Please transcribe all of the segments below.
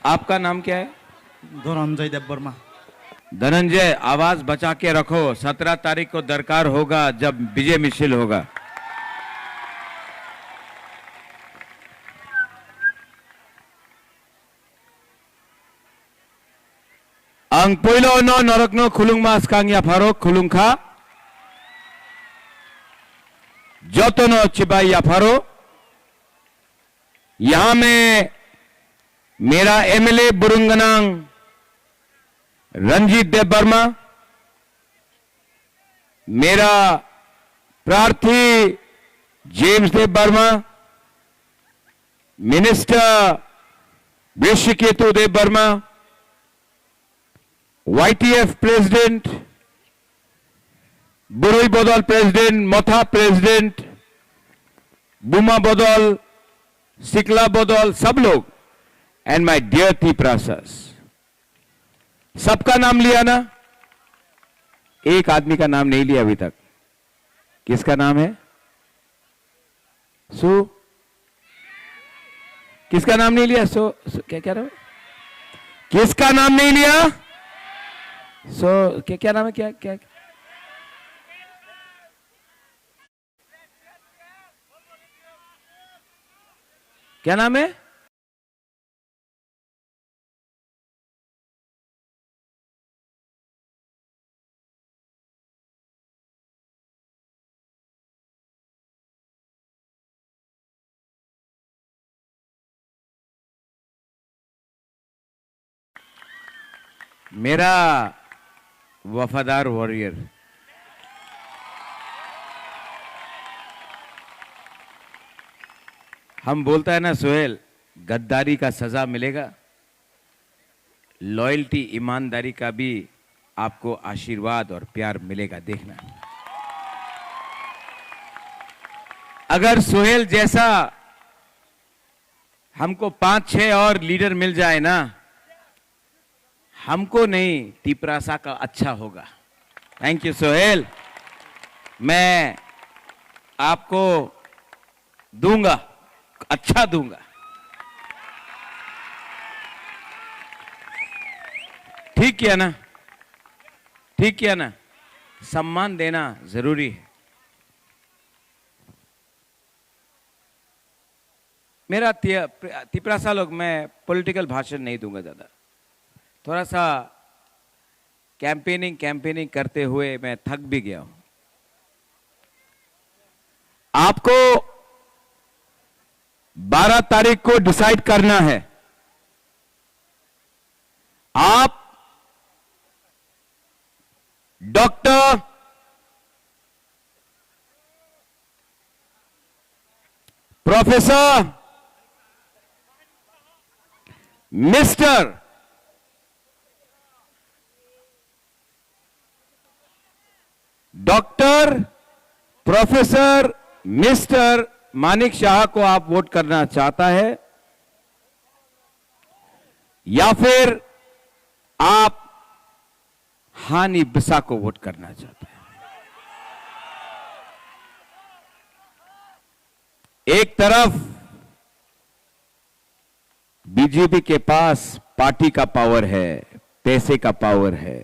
आपका नाम क्या है? धनंजय देव वर्मा। धनंजय, आवाज बचा के रखो। 17 तारीख को दरकार होगा जब विजय मिছিল होगा। ang पहिलो no नरकनो खुलुंगमा स्कांग या फारो खुलुंखा जोतनो चिबाई या फारो। यहां में मेरा एमएलए बुरुंगनांग रंजीत देव वर्मा, मेरा प्रार्थी जेम्स देव वर्मा, मिनिस्टर विश्वकेतु देव वर्मा, YTF प्रेसिडेंट, बुरुई बदल प्रेसिडेंट, मथा प्रेसिडेंट, बुमा बदल, सिकला बदल, सब लोग एंड माय डियर तिपरासास, सबका नाम लिया ना? एक आदमी का नाम नहीं लिया अभी तक। किसका नाम है? सो किसका नाम नहीं लिया? क्या कह रहे हो? किसका नाम नहीं लिया? क्या नाम है? क्या क्या क्या नाम है? मेरा वफादार वॉरियर, हम बोलता है ना सोहेल, गद्दारी का सजा मिलेगा, लॉयल्टी ईमानदारी का भी आपको आशीर्वाद और प्यार मिलेगा। देखना, अगर सोहेल जैसा हमको 5-6 और लीडर मिल जाए ना, हमको नहीं तिपरासा का अच्छा होगा। थैंक यू सोहेल, मैं आपको दूंगा, अच्छा दूंगा। ठीक किया ना? ठीक किया ना? सम्मान देना जरूरी है। मेरा तिपरासा लोग, मैं पॉलिटिकल भाषण नहीं दूंगा ज्यादा। थोड़ा सा कैंपेनिंग करते हुए मैं थक भी गया हूं। आपको 12 तारीख को डिसाइड करना है। आप doctor professor mister doctor professor mister Manik Shah को आप वोट करना चाहता है, या फिर आप हानि बिसा को वोट करना चाहता है? एक तरफ बीजेपी के पास पार्टी का पावर है, पैसे का पावर है,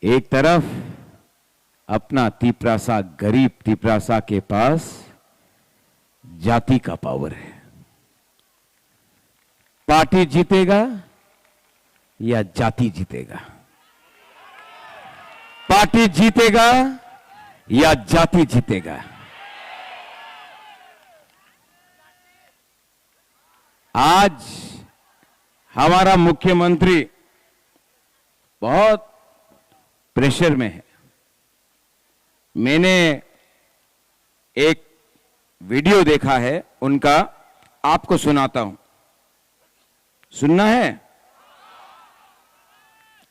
एक तरफ अपना तिपरासा, गरीब तिपरासा के पास जाति का पावर है। पार्टी जीतेगा या जाति जीतेगा? पार्टी जीतेगा या जाति जीतेगा? आज हमारा मुख्यमंत्री बहुत प्रेशर में है। मैंने एक वीडियो देखा है उनका, आपको सुनाता हूं। सुनना है?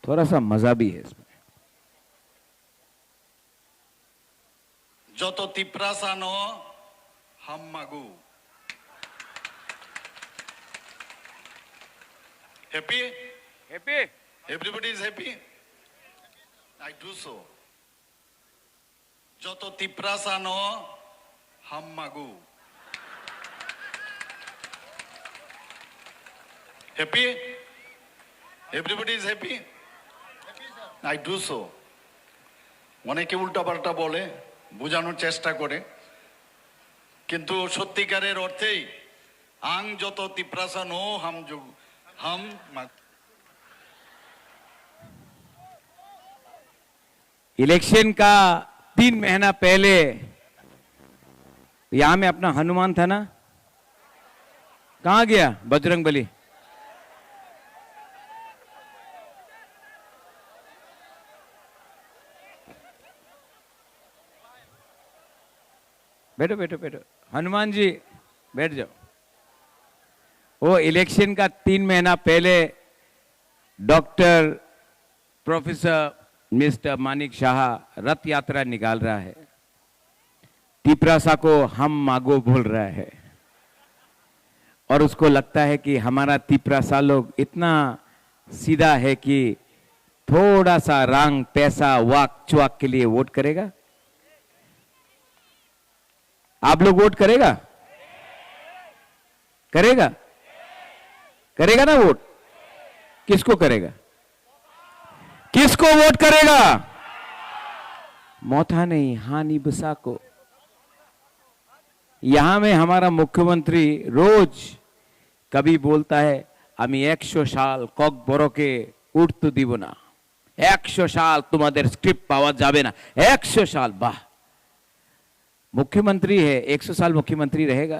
थोड़ा सा मजा भी है इसमें। जो तो तिपरासा नो हम मागू। Happy? Happy? Everybody is happy? I do so. जो तो तिपरासा नो हम मागू। Happy? Everybody is happy? I do so. অনেকে উল্টাপাল্টা বলে, বোঝানোর চেষ্টা করে, কিন্তু সত্যিকারের অর্থেই আং যত তিপ্রাসা নো হাম इलेक्शन का 3 महीना पहले यहां में अपना हनुमान था ना, कहां गया बजरंगबली? बैठो बैठो बैठो, हनुमान जी बैठ जाओ। वो इलेक्शन का 3 महीना पहले doctor professor mister Manik Shah रथ यात्रा निकाल रहा है, तिपरासा को हम मागो बोल रहा है, और उसको लगता है कि हमारा तिपरासा लोग इतना सीधा है कि थोड़ा सा रंग पैसा वाक चुआक के लिए वोट करेगा। आप लोग वोट करेगा? करेगा? करेगा ना वोट? किसको करेगा? किसको वोट करेगा? मोथा नहीं, हानि बसा को। यहां में हमारा मुख्यमंत्री रोज कभी बोलता है আমি 100 সাল কক বড়কে উঠতে দিব না, 100 সাল তোমাদের স্ক্রিপ্ট পাওয়া যাবে না, 100 সাল। বাহ, मुख्यमंत्री है, 100 साल मुख्यमंत्री रहेगा?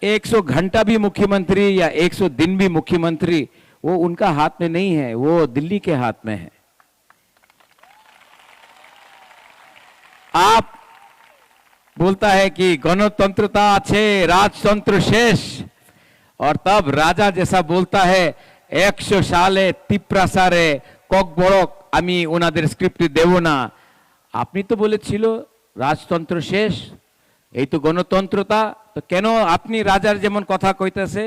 100 घंटा भी मुख्यमंत्री या 100 दिन भी मुख्यमंत्री, वो उनका हाथ में नहीं है, वो दिल्ली के हाथ में है। आप बोलता है कि गणतंत्रता আছে, राजतंत्र शेष, और तब राजा जैसा बोलता है 100 সালে তিপ্রাসারে কক বড়ক আমি ওনাদের স্ক্রিপ্ট দেব না। আপনি তো বলেছিল রাজতন্ত্র শেষ, এই তো গণতন্ত্রতা, তো কেন আপনি রাজার যেমন কথা কইতেছে?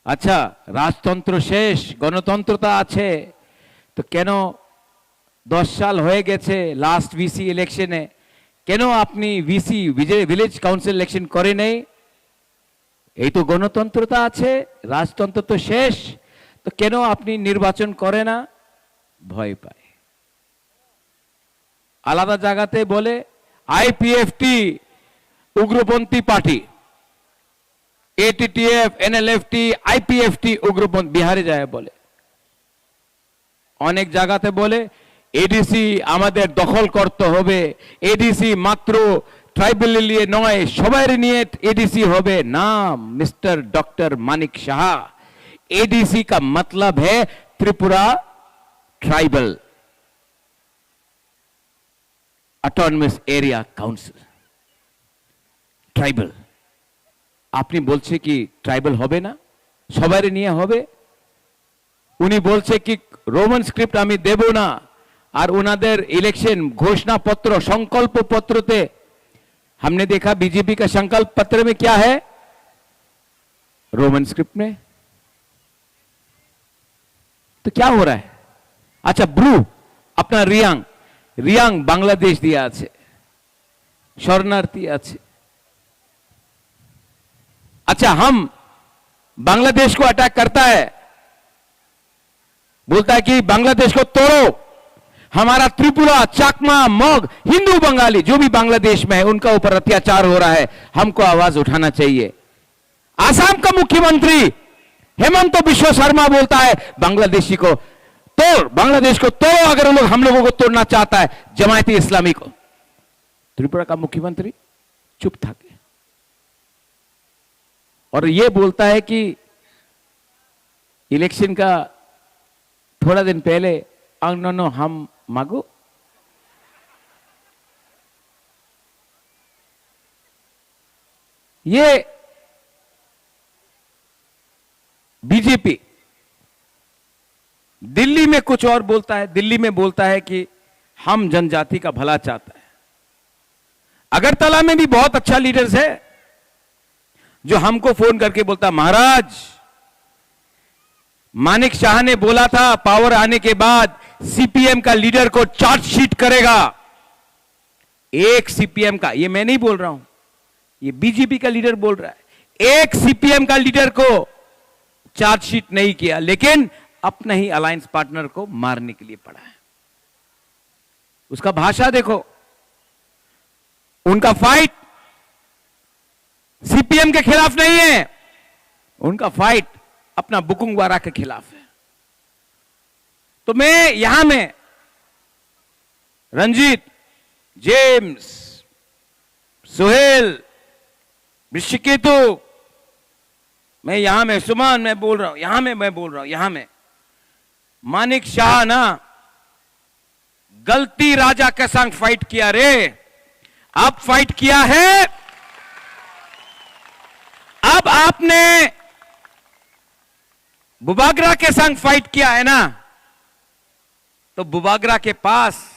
আচ্ছা, রাজতন্ত্র শেষ, গণতন্ত্রতা আছে, তো কেন 10 সাল হয়ে গেছে লাস্ট ভিসি ইলেকশনে, কেন আপনি ভিসি ভিলেজ কাউন্সিল ইলেকশন করে নেই? এই তো গণতন্ত্রতা আছে, রাজতন্ত্র তো শেষ, তো কেন আপনি নির্বাচন করে না? ভয় পায়। আলাদা জায়গাতে বলে আইপিএফটি উগ্রপন্থী পার্টি, এটিটিএফ, এনএলএফটি, আইপিএফটি উগ্রপন্থী, বিহারে যায় বলে। অনেক জায়গাতে বলে এডিসি আমাদের দখল করতে হবে, এডিসি মাত্র ট্রাইবেল নিয়ে নয়, সবাই নিয়ে एडीसी হবে। नाम mister doctor Manik Shah, ADC का मतलब है Tripura tribal autonomous area council, tribal. আপনি বলছে কি ট্রাইবাল হবে না, সবাই নিয়ে হবে? উনি বলছে কি রোমান স্ক্রিপ্ট আমি দেব না, আর ওনাদের ইলেকশন घोषणा पत्र संकल्प पत्रते हमने देखा बीजेपी का संकल्प पत्र में क्या है, रोमन स्क्रिप्ट में। तो क्या हो रहा है? अच्छा, ब्रू अपना रियांग, रियांग बांग्लादेश दिया আছে, शरणार्थी আছে। अच्छा, हम बांग्लादेश को अटैक करता है, बोलता है कि बांग्लादेश को तोड़ो, हमारा त्रिपुरा, चाकमा, मग, हिंदू बंगाली जो भी बांग्लादेश में है उनका ऊपर अत्याचार हो रहा है, हमको आवाज उठाना चाहिए। आसाम का मुख्यमंत्री हेमंत बिश्व शर्मा बोलता है बांग्लादेशी को तोड़, बांग्लादेश को तोड़ो, अगर लोग हम लोगों को तोड़ना चाहता है जमायती इस्लामी को। त्रिपुरा का मुख्यमंत्री चुप था और ये बोलता है कि इलेक्शन का थोड़ा दिन पहले नो हम मांगो। ये बीजेपी दिल्ली में कुछ और बोलता है, दिल्ली में बोलता है कि हम जनजाति का भला चाहता है। अगरतला में भी बहुत अच्छा लीडर्स है जो हमको फोन करके बोलता, महाराज मानिक शाह ने बोला था पावर आने के बाद सीपीएम का लीडर को चार्जशीट करेगा। एक सीपीएम का, ये मैं नहीं बोल रहा हूं, ये बीजेपी का लीडर बोल रहा है, एक सीपीएम का लीडर को चार्जशीट नहीं किया, लेकिन अपने ही अलायंस पार्टनर को मारने के लिए पड़ा है। उसका भाषा देखो, उनका फाइट सीपीएम के खिलाफ नहीं है, उनका फाइट अपना बुकुंगवारा के खिलाफ है। तो मैं यहां में रंजीत, जेम्स, सुहेल, ऋषिकेतु, मैं यहां में सुमन, मैं बोल रहा हूं, यहां में मैं बोल रहा हूं, यहां में मानिक शाह ना गलती राजा के संग फाइट किया रे, अब फाइट किया है। अब आपने बुबागरा के संग फाइट किया है ना, तो बुबागरा के पास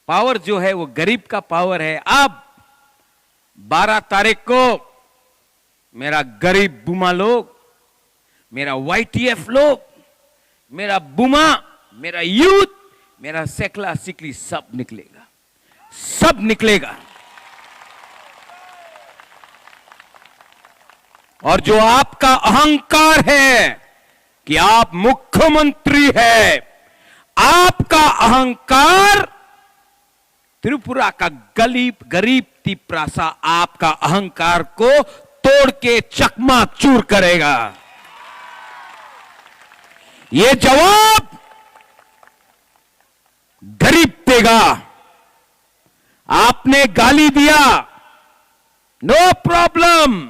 पावर जो है वो गरीब का पावर है। अब 12 तारीख को मेरा गरीब बुमा लोग, मेरा वाईटीएफ लोग, मेरा बुमा, मेरा यूथ, मेरा सेकला सिकली सब निकलेगा, सब निकलेगा। और जो आपका अहंकार है कि आप मुख्यमंत्री है, आपका अहंकार त्रिपुरा का गरीब तिपरासा आपका अहंकार को तोड़ के चकमाचूर करेगा। ये जवाब गरीब देगा। आपने गाली दिया, नो प्रॉब्लम।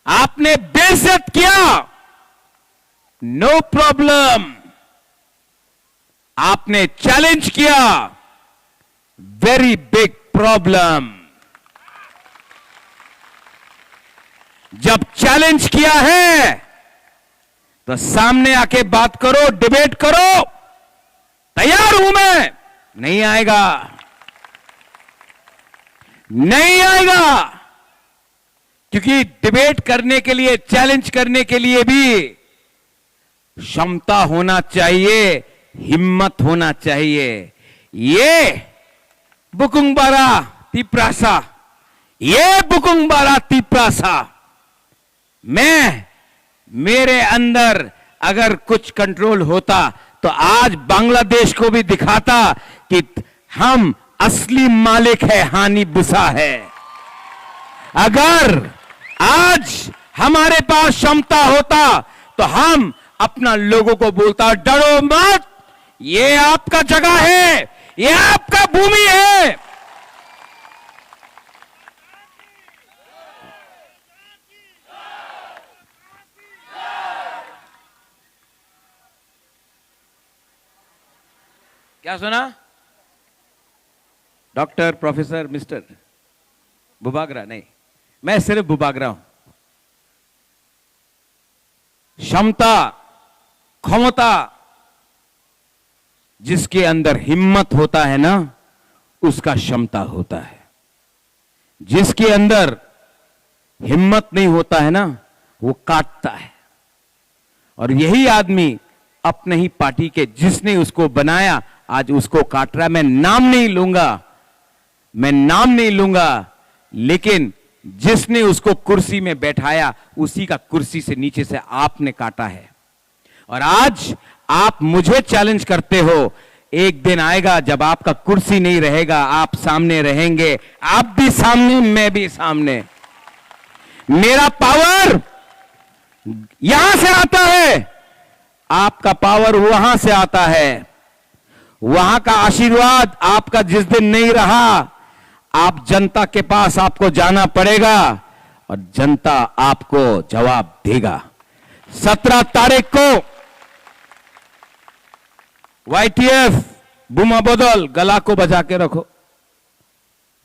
आपने बेइज्जत किया, नो प्रॉब्लम। आपने चैलेंज किया, वेरी बिग प्रॉब्लम। जब चैलेंज किया है तो सामने आके बात करो, डिबेट करो, तैयार हूं मैं। नहीं आएगा, नहीं आएगा, क्योंकि डिबेट करने के लिए, चैलेंज करने के लिए भी क्षमता होना चाहिए, हिम्मत होना चाहिए। ये बुकुंगबारा तिपरासा, ये बुकुंगबारा तिपरासा, मैं, मेरे अंदर अगर कुछ कंट्रोल होता तो आज बांग्लादेश को भी दिखाता कि हम असली मालिक है, हानि बुसा है। अगर आज हमारे पास क्षमता होता तो हम अपना लोगों को बोलता, डरो मत, ये आपका जगह है, ये आपका भूमि है। क्या सुना? डॉक्टर, प्रोफेसर, मिस्टर बुबागरा नहीं, मैं सिर्फ बुबागरा हूं। क्षमता, क्षमता, जिसके अंदर हिम्मत होता है ना, उसका क्षमता होता है। जिसके अंदर हिम्मत नहीं होता है ना, वो काटता है। और यही आदमी अपने ही पार्टी के, जिसने उसको बनाया, आज उसको काट रहा है। मैं नाम नहीं लूंगा, मैं नाम नहीं लूंगा, लेकिन जिसने उसको कुर्सी में बैठाया, उसी का कुर्सी से नीचे से आपने काटा है। और आज आप मुझे चैलेंज करते हो। एक दिन आएगा जब आपका कुर्सी नहीं रहेगा, आप सामने रहेंगे, आप भी सामने, मैं भी सामने। मेरा पावर यहां से आता है, आपका पावर वहां से आता है। वहां का आशीर्वाद आपका जिस दिन नहीं रहा, आप जनता के पास आपको जाना पड़ेगा और जनता आपको जवाब देगा। 17 तारीख को वाईटीएफ बुमा बदल, गला को बजा के रखो,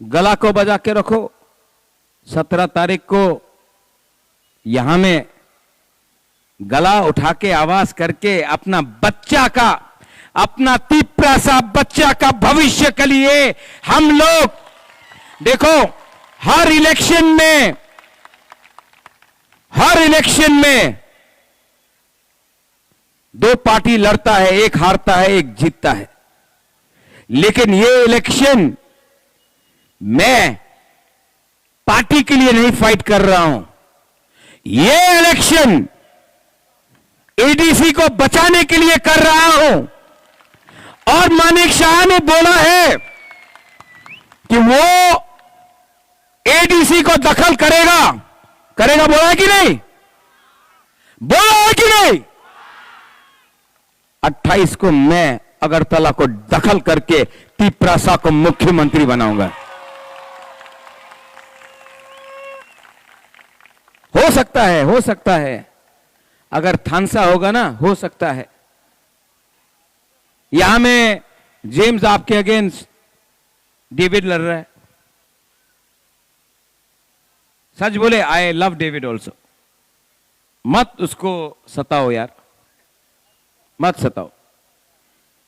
गला को बजा के रखो। 17 तारीख को यहां में गला उठा के आवाज करके अपना बच्चा का, अपना तिपरासा बच्चा का भविष्य के लिए हम लोग, देखो, हर इलेक्शन में दो पार्टी लड़ता है, एक हारता है, एक जीतता है। लेकिन ये इलेक्शन में पार्टी के लिए नहीं फाइट कर रहा हूं। ये इलेक्शन एडीसी को बचाने के लिए कर रहा हूं। और मानिक शाह ने बोला है कि वो एडीसी को दखल करेगा। करेगा बोला है कि नहीं? बोला है कि नहीं? 28 को मैं अगरतला को दखल करके तिपरासा को मुख्यमंत्री बनाऊंगा। हो सकता है, हो सकता है, अगर थानसा होगा ना, हो सकता है। यहां में जेम्स आपके अगेंस्ट डेविड लड़ रहा है। सच बोले, आई लव डेविड ऑल्सो। मत उसको सताओ यार, मत सताओ।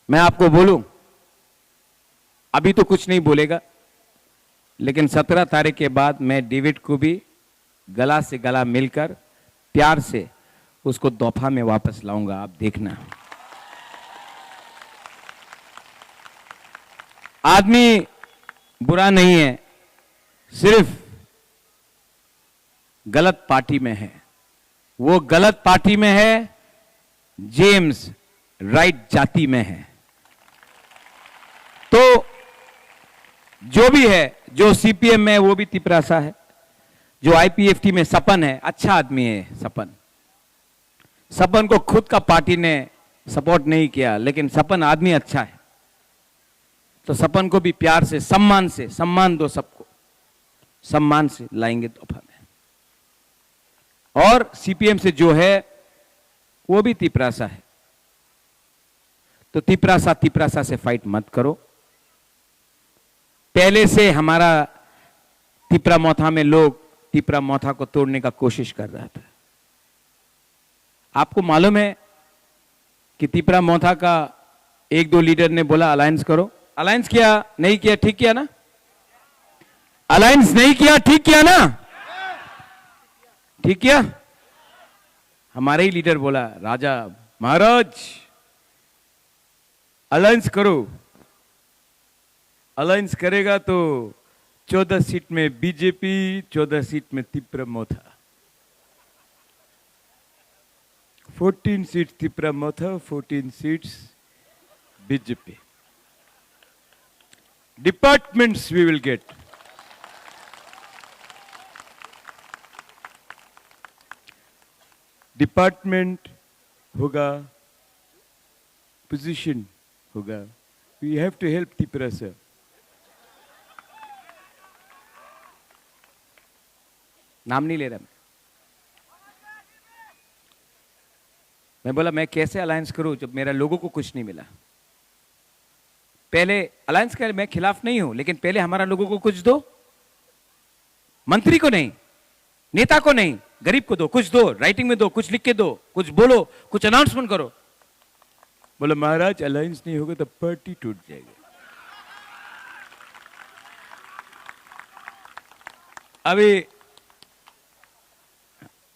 मैं आपको बोलूं, अभी तो कुछ नहीं बोलेगा, लेकिन 17 तारीख के बाद मैं डेविड को भी गला से गला मिलकर प्यार से उसको दोफा में वापस लाऊंगा। आप देखना। आदमी बुरा नहीं है, सिर्फ गलत पार्टी में है। वो गलत पार्टी में है, जेम्स राइट जाति में है। तो जो भी है, जो सीपीएम में है वो भी तिपरासा है, जो आईपीएफटी में सपन है, अच्छा आदमी है सपन। सपन को खुद का पार्टी ने सपोर्ट नहीं किया, लेकिन सपन आदमी अच्छा है। तो सपन को भी प्यार से, सम्मान दो सबको, सम्मान से लाएंगे तोहफा में। और सीपीएम से जो है वो भी तिपरासा है। तो तिपरासा से फाइट मत करो। पहले से हमारा तिपरा मोथा में लोग तिपरा मोथा को तोड़ने का कोशिश कर रहा था। आपको मालूम है कि तिपरा मोथा का 1-2 लीडर ने बोला अलायंस करो। अलायंस किया नहीं किया? ठीक किया ना? अलायंस नहीं किया, ठीक किया ना? ठीक किया। हमारे ही लीडर बोला, राजा महाराज अलायंस करो। अलायंस करेगा तो 14 सीट में बीजेपी, 14 सीट में Tipra Motha, 14 seat Tipra Motha, 14 seats BJP. Departments we will get. Department होगा, पोजीशन होगा। We have to help Tiprasa. नाम नहीं ले रहा मैं बोला मैं कैसे अलायंस करूं जब मेरा लोगों को कुछ नहीं मिला। पहले अलायंस के मैं खिलाफ नहीं हूं, लेकिन पहले हमारा लोगों को कुछ दो। मंत्री को नहीं, नेता को नहीं, गरीब को दो, कुछ दो, राइटिंग में दो, कुछ लिख के दो, कुछ बोलो, कुछ अनाउंसमेंट करो। बोला महाराज अलायंस नहीं होगा तो पार्टी टूट जाएगी।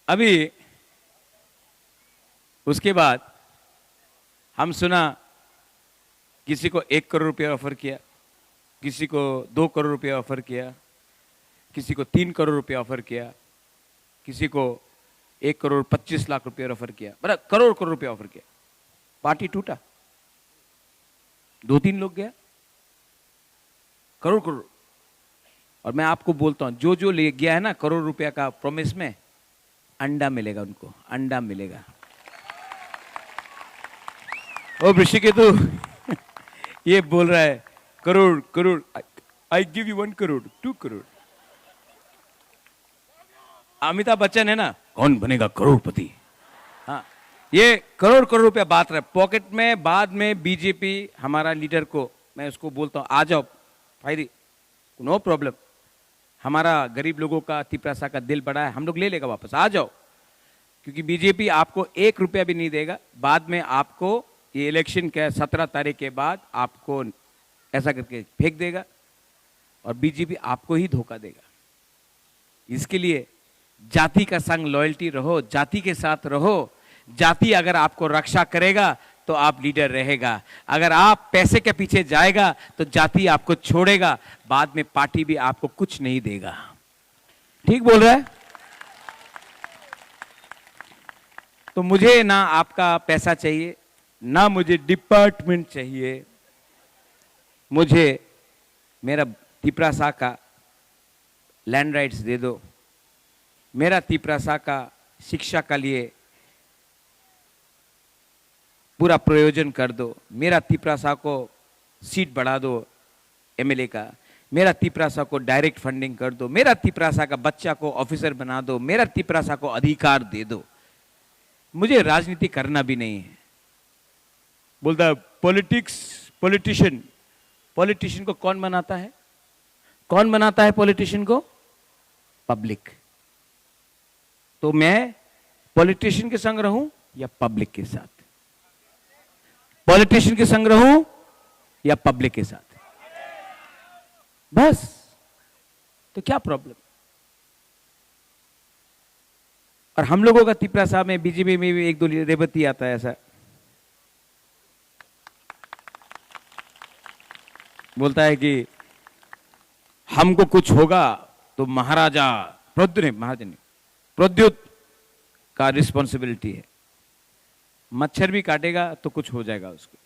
अभी उसके बाद हम सुना किसी को 1 करोड़ रुपया ऑफर किया, किसी को 2 करोड़ रुपया ऑफर किया, किसी को 3 करोड़ रुपया ऑफर किया, किसी को 1 करोड़ 25 लाख रुपया ऑफर किया, बड़ा करोड़ रुपया ऑफर किया। पार्टी टूटा। 2-3 लोग गया, करोड़। और मैं आपको बोलता हूं, जो ले गया है ना करोड़ रुपया का प्रॉमिस में, अंडा मिलेगा उनको, अंडा मिलेगा। ओ ऋषिकेतु ये बोल रहा है crore, I give you 1 crore, 2 crore. Amitabh Bachchan है ना, कौन बनेगा करोड़पति। हाँ, ये करोड़ रुपया बात रहा है पॉकेट में। बाद में बीजेपी हमारा लीडर को मैं उसको बोलता हूं, आ जाओ फायदी, नो प्रॉब्लम। हमारा गरीब लोगों का, तिपरासा का दिल बड़ा है, हम लोग ले लेगा वापस, आ जाओ। क्योंकि बीजेपी आपको 1 रुपया भी नहीं देगा। बाद में आपको ये इलेक्शन के 17 तारीख के बाद आपको ऐसा करके फेंक देगा और बीजेपी आपको ही धोखा देगा। इसके लिए जाति का संग लॉयल्टी रहो, जाति के साथ रहो। जाति अगर आपको रक्षा करेगा तो आप लीडर रहेगा। अगर आप पैसे के पीछे जाएगा तो जाति आपको छोड़ेगा। बाद में पार्टी भी आपको कुछ नहीं देगा। ठीक बोल रहा है? तो मुझे ना आपका पैसा चाहिए, ना मुझे डिपार्टमेंट चाहिए, मुझे मेरा तिपरासा का लैंड राइट्स दे दो, मेरा तिपरासा का शिक्षा का लिए पूरा प्रयोजन कर दो, मेरा तिपरासा को सीट बढ़ा दो एमएलए का, मेरा तिपरासा को डायरेक्ट फंडिंग कर दो, मेरा तिपरासा का बच्चा को ऑफिसर बना दो, मेरा तिपरासा को अधिकार दे दो। मुझे राजनीति करना भी नहीं है। बोलता पॉलिटिशियन को कौन बनाता है? कौन बनाता है पॉलिटिशियन को? पब्लिक। तो मैं पॉलिटिशियन के संग रहूं या पब्लिक के साथ? पॉलिटिशियन के संग रहूं या पब्लिक के साथ? बस। तो क्या प्रॉब्लम? और हम लोगों का तिपरासा में बीजेपी में भी एक दो रेवती आता है, ऐसा बोलता है कि हमको कुछ होगा तो महाराजा प्रद्युत का रिस्पॉन्सिबिलिटी है। मच्छर भी काटेगा तो कुछ हो जाएगा उसको,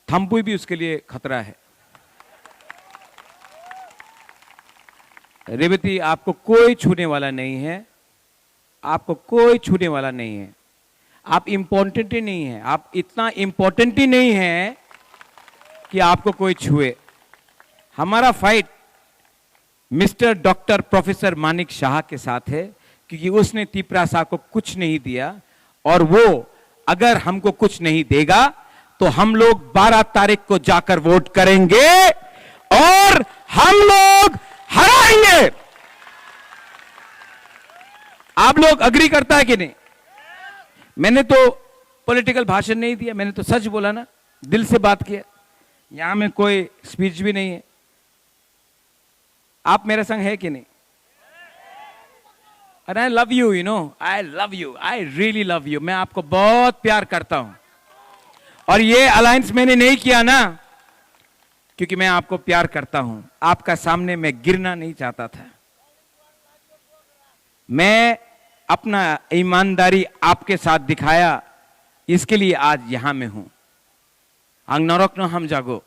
थम्पुई भी उसके लिए खतरा है। रेवती, आपको कोई छूने वाला नहीं है, आपको कोई छूने वाला नहीं है। आप इंपॉर्टेंट ही नहीं है, आप इतना इंपॉर्टेंट ही नहीं है कि आपको कोई छुए। हमारा fight mister doctor professor Manik Shah के साथ है, क्योंकि उसने तिपरासा को कुछ नहीं दिया, और वो अगर हमको कुछ नहीं देगा तो हम लोग 12 तारीख को जाकर वोट करेंगे और हम लोग हराएंगे। आप लोग अग्री करता है कि नहीं? मैंने तो पॉलिटिकल भाषण नहीं दिया, मैंने तो सच बोला ना, दिल से बात किया। यहां में कोई स्पीच भी नहीं है। आप मेरे संग है कि नहीं? And I love you, you know, I love you, I really love you. मैं आपको बहुत प्यार करता हूं। और ये अलायंस मैंने नहीं किया ना क्योंकि मैं आपको प्यार करता हूं, आपका सामने मैं गिरना नहीं चाहता था। मैं अपना ईमानदारी आपके साथ दिखाया, इसके लिए आज यहां में हूं। आंग नरक न हम जागो,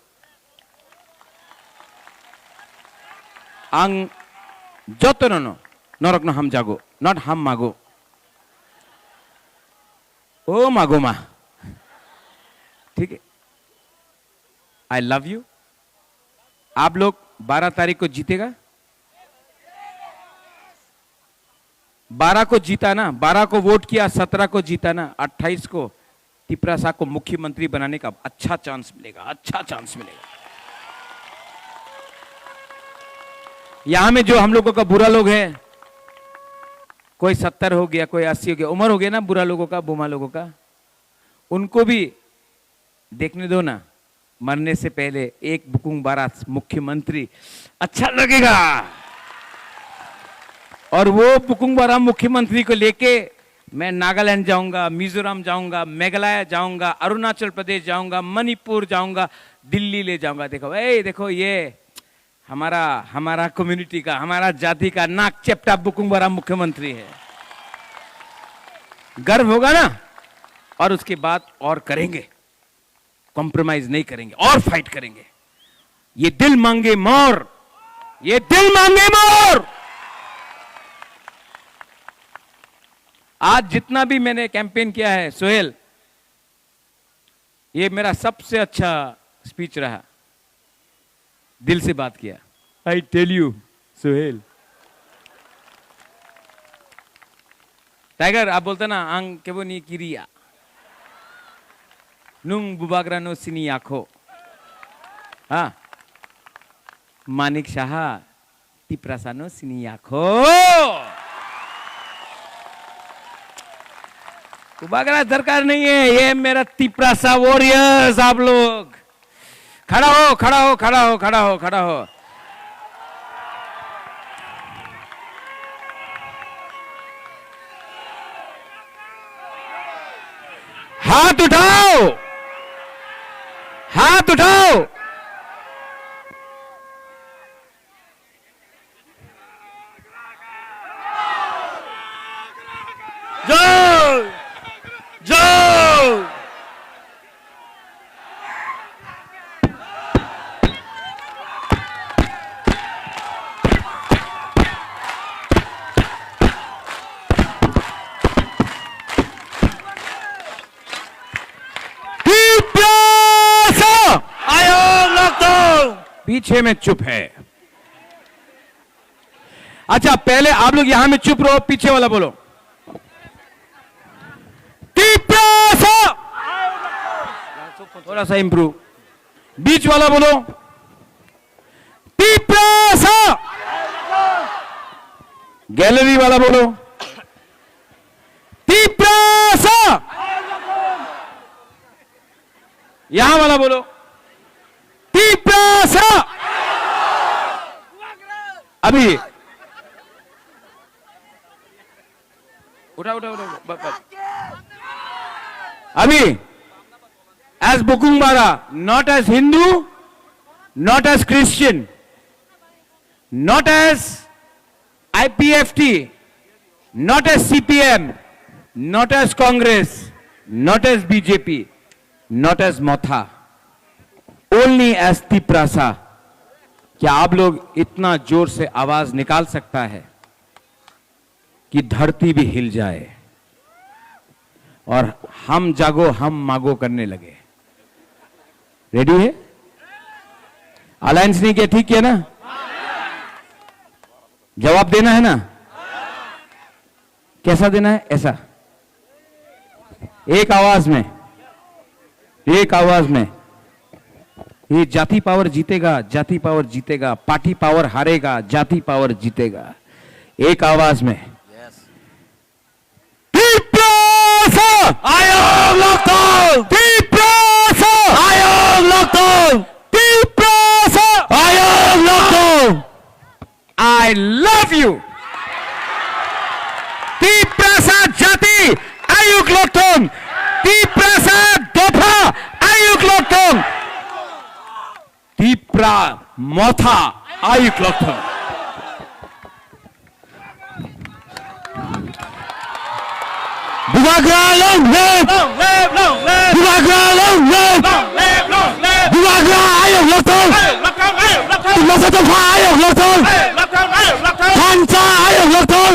आंग जतन नरक न हम जागो, नॉट हम मागो। ओ मागो मा, ठीक है? I love you. आप लोग 12 तारीख को जीतेगा? 12 को जीता ना, 12 को वोट किया, 17 को जीता ना, 28 को तिपरासा को मुख्यमंत्री बनाने का अच्छा चांस मिलेगा, अच्छा चांस मिलेगा। यहां में जो हम लोगों का बुरा लोग है, कोई 70 हो गया, कोई 80 हो गया, उम्र हो गया ना बुरा लोगों का, बुमा लोगों का, उनको भी देखने दो ना। मरने से पहले एक बुकुंग बारात मुख्यमंत्री अच्छा लगेगा। और वो बुकुंग बारा मुख्यमंत्री को लेके मैं नागालैंड जाऊंगा, मिजोरम जाऊंगा, मेघालय जाऊंगा, अरुणाचल प्रदेश जाऊंगा, मणिपुर जाऊंगा, दिल्ली ले जाऊंगा। देखो देखो, ये हमारा कम्युनिटी का, हमारा जाति का नाक चेप्टा बुकुंग बारा मुख्यमंत्री है। गर्व होगा ना? और उसके बाद और करेंगे, कॉम्प्रोमाइज नहीं करेंगे और फाइट करेंगे। ये दिल मांगे मोर, ये दिल मांगे मोर। आज जितना भी मैंने कैंपेन किया है सोहेल, ये मेरा सबसे अच्छा स्पीच रहा। दिल से बात किया। I tell you Sohail. Tiger, आप बोलते ना आंग केबो नी किरिया नुंग बुबागरा नो सिनी आखो। हाँ, मानिक शाह तिपरासा नो सिनी आखो। बुबागरा दरकार नहीं है, ये मेरा तिपरासा वॉरियर्स। आप लोग खड़ा हो, खड़ा हो, खड़ा हो, खड़ा हो, खड़ा हो। हाथ उठाओ, हाथ उठाओ। पीछे में चुप है। अच्छा, पहले आप लोग यहां में चुप रहो, पीछे वाला बोलो। थोड़ा सा इंप्रूव। बीच वाला बोलो। गैलरी वाला बोलो। यहां वाला बोलो। अभी उठा उठा उठा अभी as Bukungbara, not as Hindu, not as Christian, not as IPFT, not as CPM, not as Congress, not as BJP, not as Motha, only as Tiprasa. क्या आप लोग इतना जोर से आवाज निकाल सकता है कि धरती भी हिल जाए और हम जागो हम मागो करने लगे? रेडी है? अलायंस नहीं किया, ठीक किया ना? जवाब देना है ना? कैसा देना है? ऐसा एक आवाज में, एक आवाज में। ये जाति पावर जीतेगा, जाति पावर जीतेगा, पार्टी पावर हारेगा, जाति पावर जीतेगा। एक आवाज में आयोग लोकतंत्र, आयोग लोकतंत्र, आयोग लोकतंत्र। I love you. Tiprasa jati ayuk loktong. Tiprasa dopa ayuk loktong. Tipra motha ayuk loktong. Bubagra long live. Bubagra long live. Bubagra ayuk loktong. Tiprasa dopa ayuk loktong. Tansa ayuk loktong.